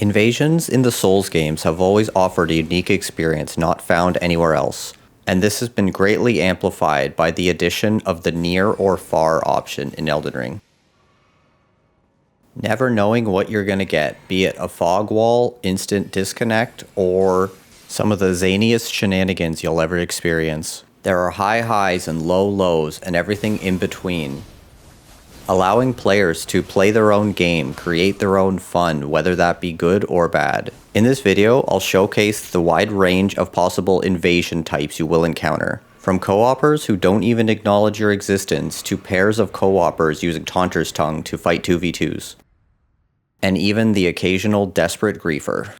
Invasions in the Souls games have always offered a unique experience not found anywhere else, and this has been greatly amplified by the addition of the near or far option in Elden Ring. Never knowing what you're going to get, be it a fog wall, instant disconnect, or some of the zaniest shenanigans you'll ever experience. There are high highs and low lows and everything in between. Allowing players to play their own game, create their own fun, whether that be good or bad. In this video, I'll showcase the wide range of possible invasion types you will encounter. From co-opers who don't even acknowledge your existence, to pairs of co-opers using Taunter's Tongue to fight 2v2s. And even the occasional desperate griefer.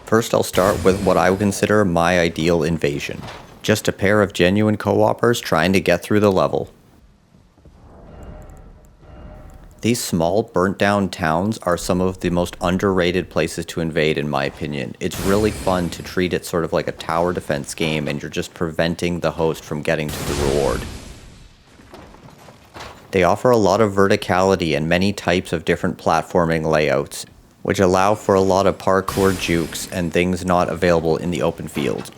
First, I'll start with what I would consider my ideal invasion. Just a pair of genuine co-opers trying to get through the level. These small, burnt-down towns are some of the most underrated places to invade, in my opinion. It's really fun to treat it sort of like a tower defense game, and you're just preventing the host from getting to the reward. They offer a lot of verticality and many types of different platforming layouts, which allow for a lot of parkour jukes and things not available in the open field.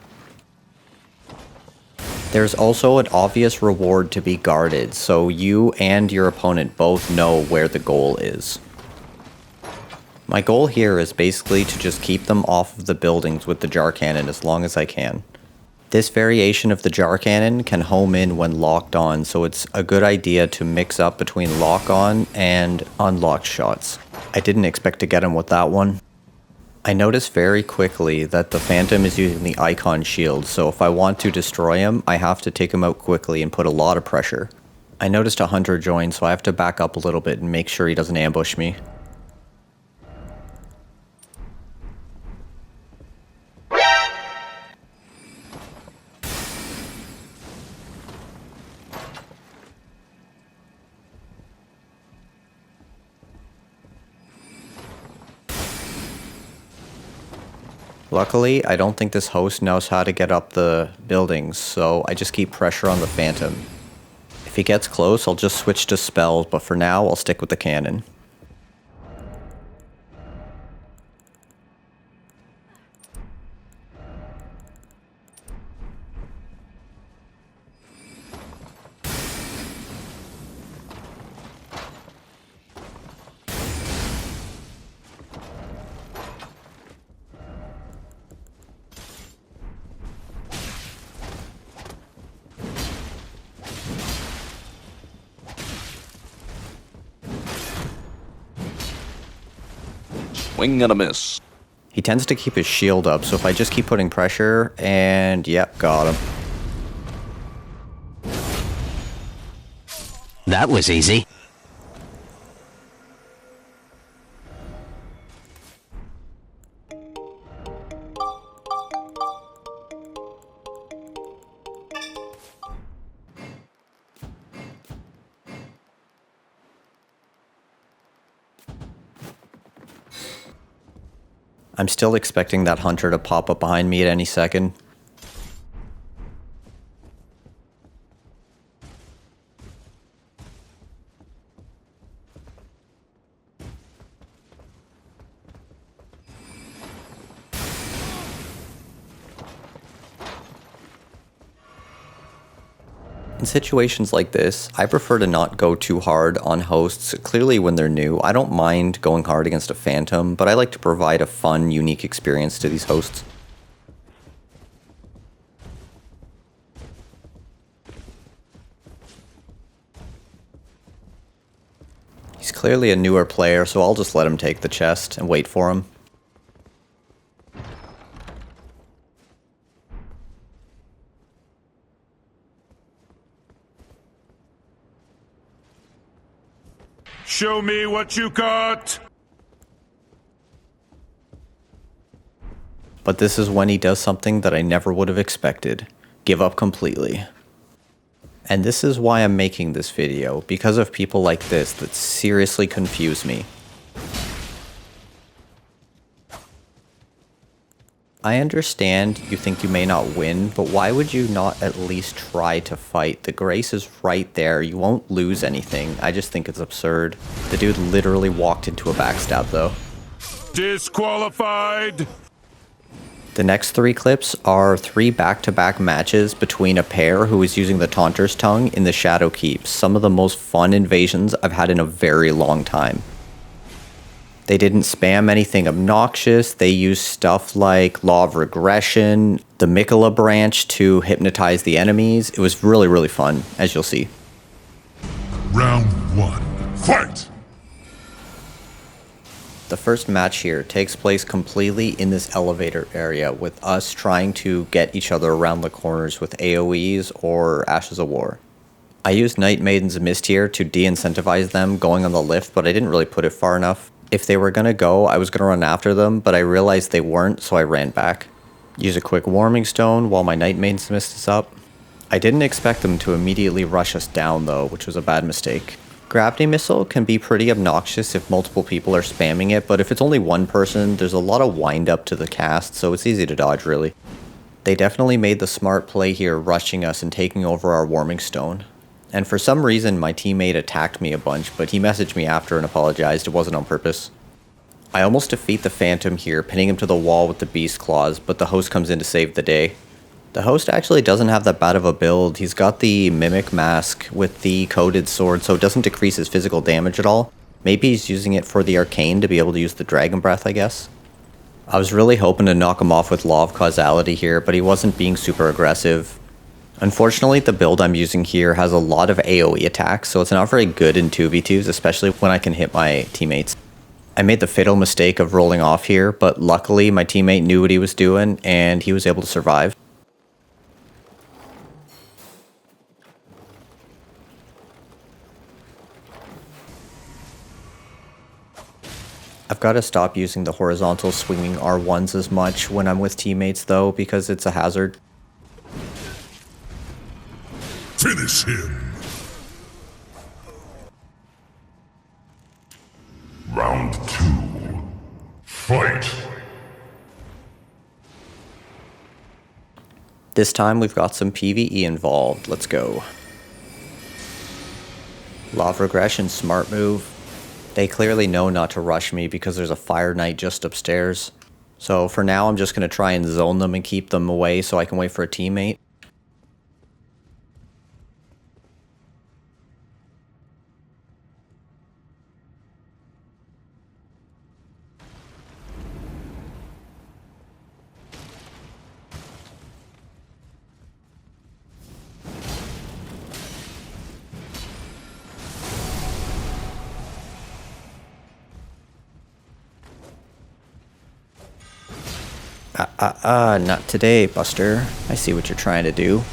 There's also an obvious reward to be guarded, so you and your opponent both know where the goal is. My goal here is basically to just keep them off of the buildings with the jar cannon as long as I can. This variation of the jar cannon can home in when locked on, so it's a good idea to mix up between lock on and unlocked shots. I didn't expect to get him with that one. I noticed very quickly that the Phantom is using the icon shield, so if I want to destroy him, I have to take him out quickly and put a lot of pressure. I noticed a hunter join, so I have to back up a little bit and make sure he doesn't ambush me. Luckily, I don't think this host knows how to get up the buildings, so I just keep pressure on the Phantom. If he gets close, I'll just switch to spells, but for now, I'll stick with the cannon. Swing and a miss. He tends to keep his shield up, so if I just keep putting pressure, and yep, got him. That was easy. I'm still expecting that hunter to pop up behind me at any second. In situations like this, I prefer to not go too hard on hosts. Clearly when they're new, I don't mind going hard against a Phantom, but I like to provide a fun, unique experience to these hosts. He's clearly a newer player, so I'll just let him take the chest and wait for him. Show me what you got! But this is when he does something that I never would have expected. Give up completely. And this is why I'm making this video, because of people like this that seriously confuse me. I understand you think you may not win, but why would you not at least try to fight? The grace is right there. You won't lose anything. I just think it's absurd. The dude literally walked into a backstab, though. Disqualified! The next 3 clips are 3 back-to-back matches between a pair who is using the Taunter's Tongue in the Shadow Keep. Some of the most fun invasions I've had in a very long time. They didn't spam anything obnoxious. They used stuff like Law of Regression, the Mikola branch to hypnotize the enemies. It was really, really fun, as you'll see. Round 1. Fight! The first match here takes place completely in this elevator area, with us trying to get each other around the corners with AoEs or Ashes of War. I used Night Maiden's Mist here to de-incentivize them going on the lift, but I didn't really put it far enough. If they were gonna go, I was gonna run after them, but I realized they weren't, so I ran back. Use a quick Warming Stone while my Night Maiden's Mist is up. I didn't expect them to immediately rush us down though, which was a bad mistake. Gravity Missile can be pretty obnoxious if multiple people are spamming it, but if it's only one person, there's a lot of wind up to the cast, so it's easy to dodge really. They definitely made the smart play here, rushing us and taking over our Warming Stone. And for some reason, my teammate attacked me a bunch, but he messaged me after and apologized. It wasn't on purpose. I almost defeat the Phantom here, pinning him to the wall with the Beast Claws, but the host comes in to save the day. The host actually doesn't have that bad of a build. He's got the Mimic Mask with the Coded Sword, so it doesn't decrease his physical damage at all. Maybe he's using it for the Arcane to be able to use the Dragon Breath, I guess. I was really hoping to knock him off with Law of Causality here, but he wasn't being super aggressive. Unfortunately, the build I'm using here has a lot of AoE attacks, so it's not very good in 2v2s, especially when I can hit my teammates. I made the fatal mistake of rolling off here, but luckily my teammate knew what he was doing, and he was able to survive. I've got to stop using the horizontal swinging R1s as much when I'm with teammates though, because it's a hazard. Finish him! Round 2. Fight! This time we've got some PvE involved. Let's go. Law of Regression, smart move. They clearly know not to rush me because there's a Fire Knight just upstairs. So for now I'm just going to try and zone them and keep them away so I can wait for a teammate. Not today, Buster. I see what you're trying to do.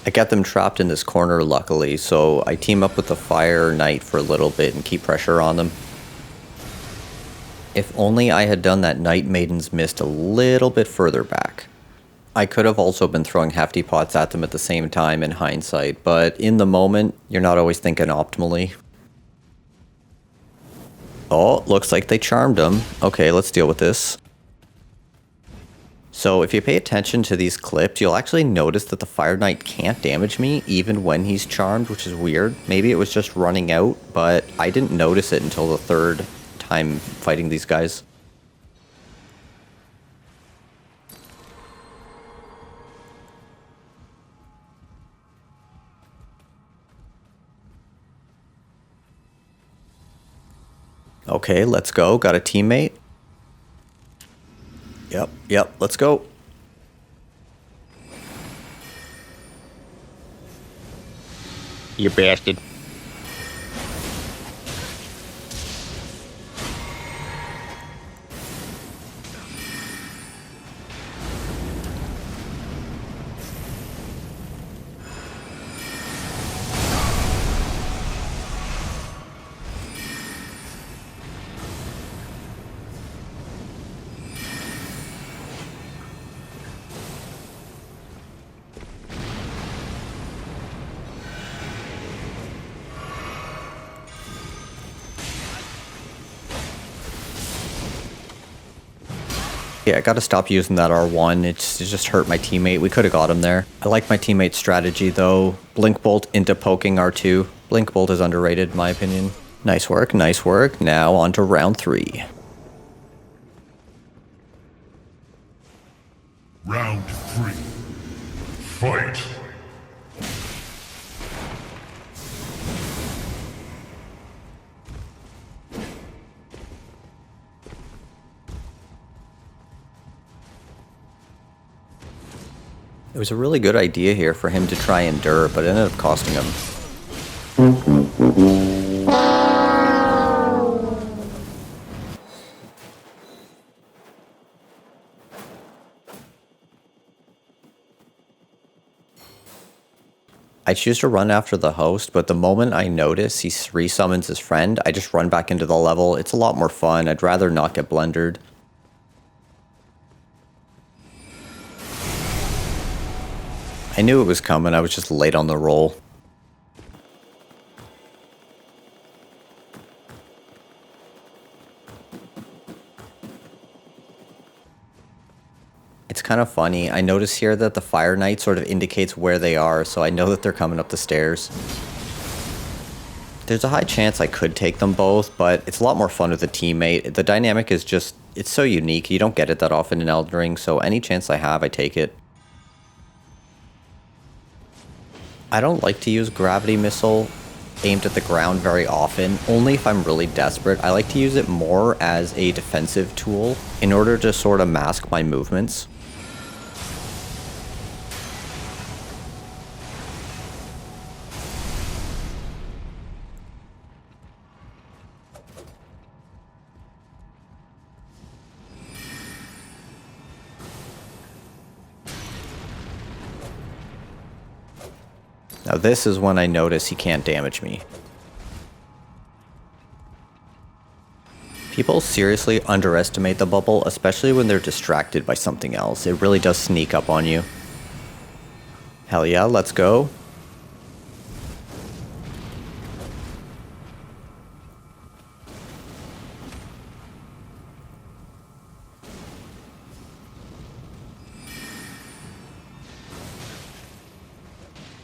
I got them trapped in this corner, luckily, so I team up with the Fire Knight for a little bit and keep pressure on them. If only I had done that Night Maiden's Mist a little bit further back. I could have also been throwing hefty pots at them at the same time in hindsight, but in the moment, you're not always thinking optimally. Oh, looks like they charmed him. Okay, let's deal with this. So if you pay attention to these clips, you'll actually notice that the Fire Knight can't damage me even when he's charmed, which is weird. Maybe it was just running out, but I didn't notice it until the third time fighting these guys. Okay, let's go. Got a teammate. Yep, let's go. You bastard. Yeah, I gotta stop using that R1. It just hurt my teammate. We could have got him there. I like my teammate's strategy, though. Blink Bolt into poking R2. Blink Bolt is underrated, in my opinion. Nice work, nice work. Now on to round 3. Round 3. Fight! It was a really good idea here for him to try endure, but it ended up costing him. I choose to run after the host, but the moment I notice he resummons his friend, I just run back into the level. It's a lot more fun. I'd rather not get blundered. I knew it was coming, I was just late on the roll. It's kind of funny, I notice here that the Fire Knight sort of indicates where they are, so I know that they're coming up the stairs. There's a high chance I could take them both, but it's a lot more fun with a teammate. The dynamic is just, it's so unique, you don't get it that often in Elden Ring, so any chance I have, I take it. I don't like to use Gravity Missile aimed at the ground very often, only if I'm really desperate. I like to use it more as a defensive tool in order to sort of mask my movements. Now this is when I notice he can't damage me. People seriously underestimate the bubble, especially when they're distracted by something else. It really does sneak up on you. Hell yeah, let's go.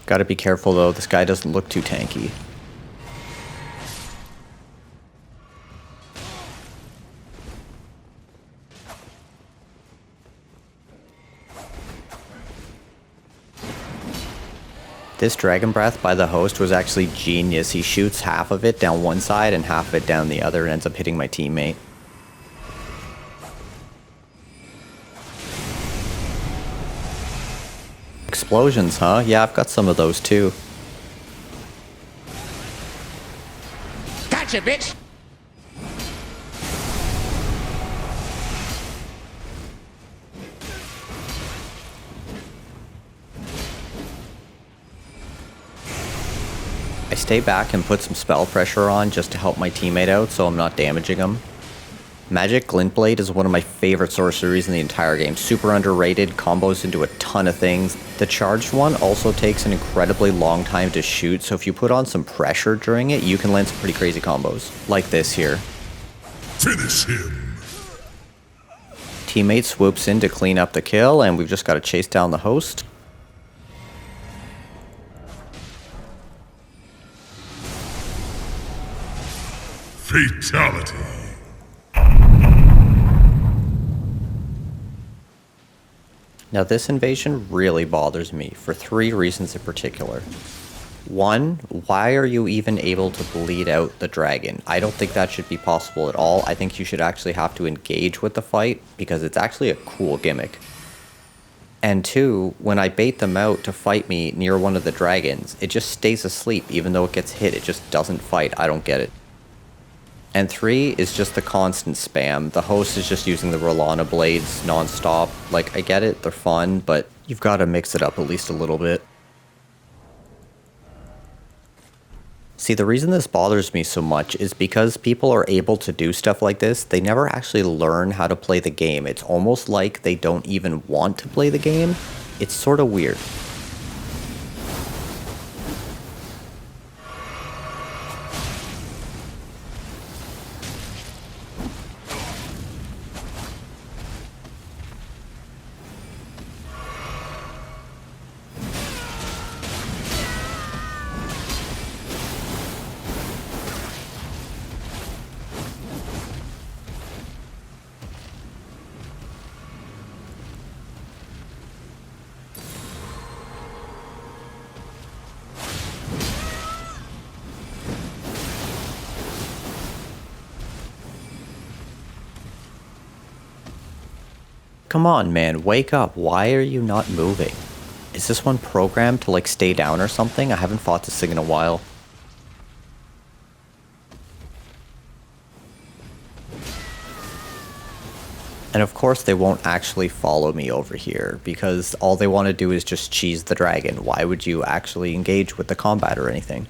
Gotta be careful though, this guy doesn't look too tanky. This Dragon Breath by the host was actually genius. He shoots half of it down one side and half of it down the other and ends up hitting my teammate. Explosions, huh? Yeah, I've got some of those too. Gotcha, bitch! I stay back and put some spell pressure on just to help my teammate out so I'm not damaging him. Magic Glint Blade is one of my favorite sorceries in the entire game. Super underrated, combos into a ton of things. The charged one also takes an incredibly long time to shoot, so if you put on some pressure during it, you can land some pretty crazy combos. Like this here. Finish him! Teammate swoops in to clean up the kill, and we've just got to chase down the host. Fatality! Now this invasion really bothers me for 3 reasons in particular. 1, why are you even able to bleed out the dragon? I don't think that should be possible at all. I think you should actually have to engage with the fight because it's actually a cool gimmick. And 2, when I bait them out to fight me near one of the dragons, it just stays asleep even though it gets hit. It just doesn't fight. I don't get it. And 3 is just the constant spam. The host is just using the Rolana blades non-stop. Like, I get it, they're fun, but you've got to mix it up at least a little bit. See, the reason this bothers me so much is because people are able to do stuff like this, they never actually learn how to play the game. It's almost like they don't even want to play the game. It's sort of weird. Come on, man, wake up. Why are you not moving? Is this one programmed to, like, stay down or something? I haven't fought this thing in a while. And of course they won't actually follow me over here, because all they want to do is just cheese the dragon. Why would you actually engage with the combat or anything?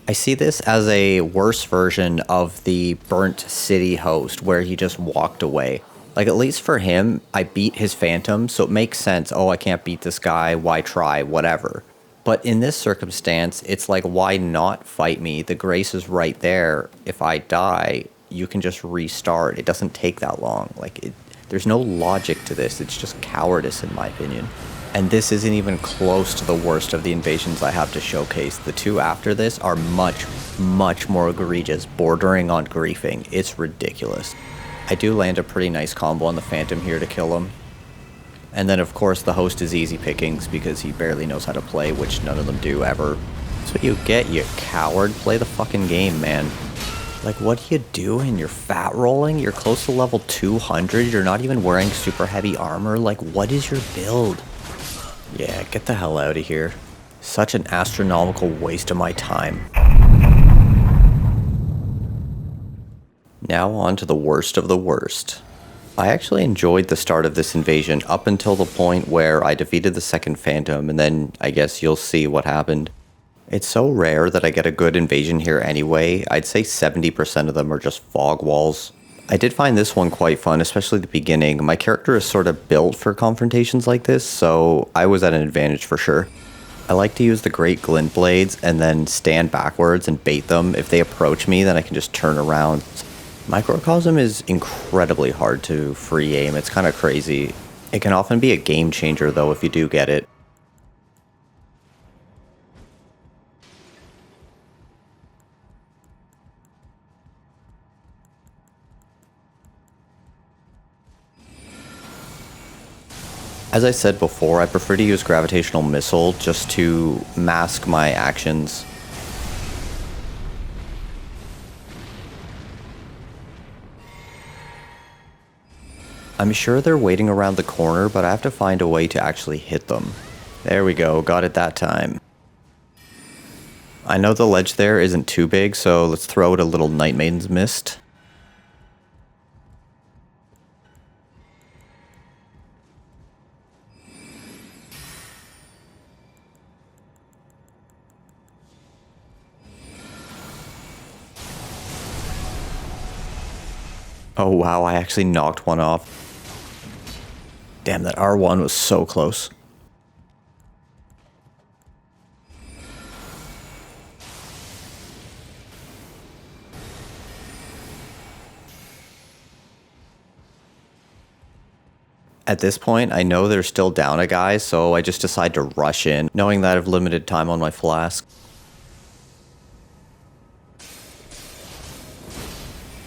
I see this as a worse version of the Burnt City host, where he just walked away. Like, at least for him, I beat his phantom, so it makes sense. Oh, I can't beat this guy, why try, whatever. But in this circumstance, it's like, why not fight me? The grace is right there. If I die, you can just restart. It doesn't take that long. There's no logic to this. It's just cowardice, in my opinion. And this isn't even close to the worst of the invasions I have to showcase. The two after this are much, much more egregious, bordering on griefing. It's ridiculous. I do land a pretty nice combo on the Phantom here to kill him. And then, of course, the host is easy pickings because he barely knows how to play, which none of them do ever. That's what you get, you coward. Play the fucking game, man. Like, what are you doing? You're fat rolling? You're close to level 200? You're not even wearing super heavy armor? Like, what is your build? Yeah, get the hell out of here. Such an astronomical waste of my time. Now on to the worst of the worst. I actually enjoyed the start of this invasion up until the point where I defeated the second Phantom, and then I guess you'll see what happened. It's so rare that I get a good invasion here anyway. I'd say 70% of them are just fog walls. I did find this one quite fun, especially the beginning. My character is sort of built for confrontations like this, so I was at an advantage for sure. I like to use the Great Glint Blades and then stand backwards and bait them. If they approach me, then I can just turn around. Microcosm is incredibly hard to free aim. It's kind of crazy. It can often be a game changer though if you do get it. As I said before, I prefer to use Gravitational Missile just to mask my actions. I'm sure they're waiting around the corner, but I have to find a way to actually hit them. There we go, got it that time. I know the ledge there isn't too big, so let's throw it a little Night Maiden's Mist. Oh wow, I actually knocked one off. Damn, that R1 was so close. At this point, I know they're still down a guy, so I just decide to rush in, knowing that I've limited time on my flask.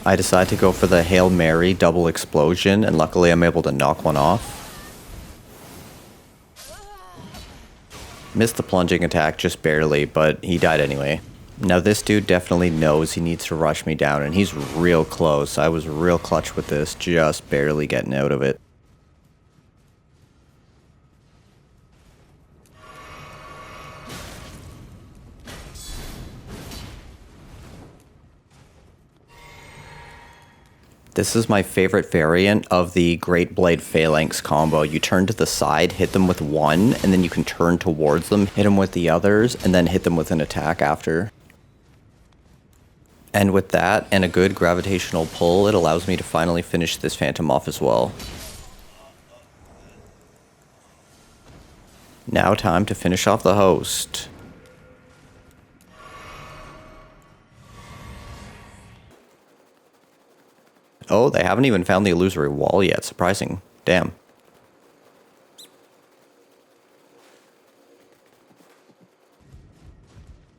I decide to go for the Hail Mary double explosion, and luckily I'm able to knock one off. Missed the plunging attack just barely, but he died anyway. Now this dude definitely knows he needs to rush me down, and he's real close. I was real clutch with this, just barely getting out of it. This is my favorite variant of the Great Blade Phalanx combo. You turn to the side, hit them with one, and then you can turn towards them, hit them with the others, and then hit them with an attack after. And with that, and a good gravitational pull, it allows me to finally finish this Phantom off as well. Now time to finish off the host. Oh, they haven't even found the illusory wall yet. Surprising. Damn.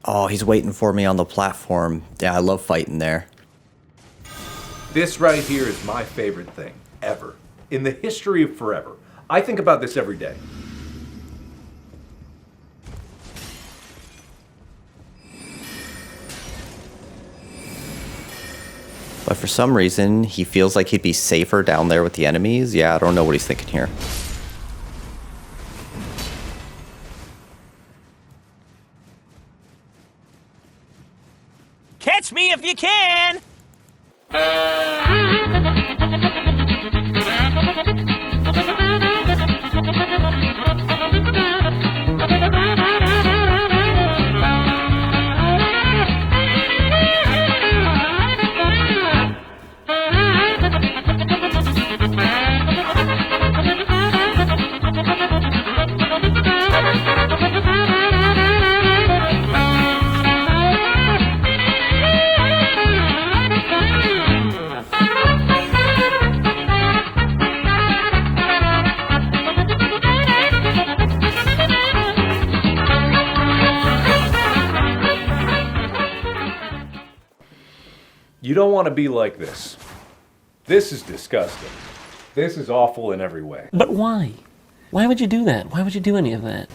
Oh, he's waiting for me on the platform. Yeah, I love fighting there. This right here is my favorite thing, ever. In the history of forever. I think about this every day. But for some reason, he feels like he'd be safer down there with the enemies. Yeah, I don't know what he's thinking here. Catch me if you can! You don't want to be like this. This is disgusting. This is awful in every way. But why? Why would you do that? Why would you do any of that?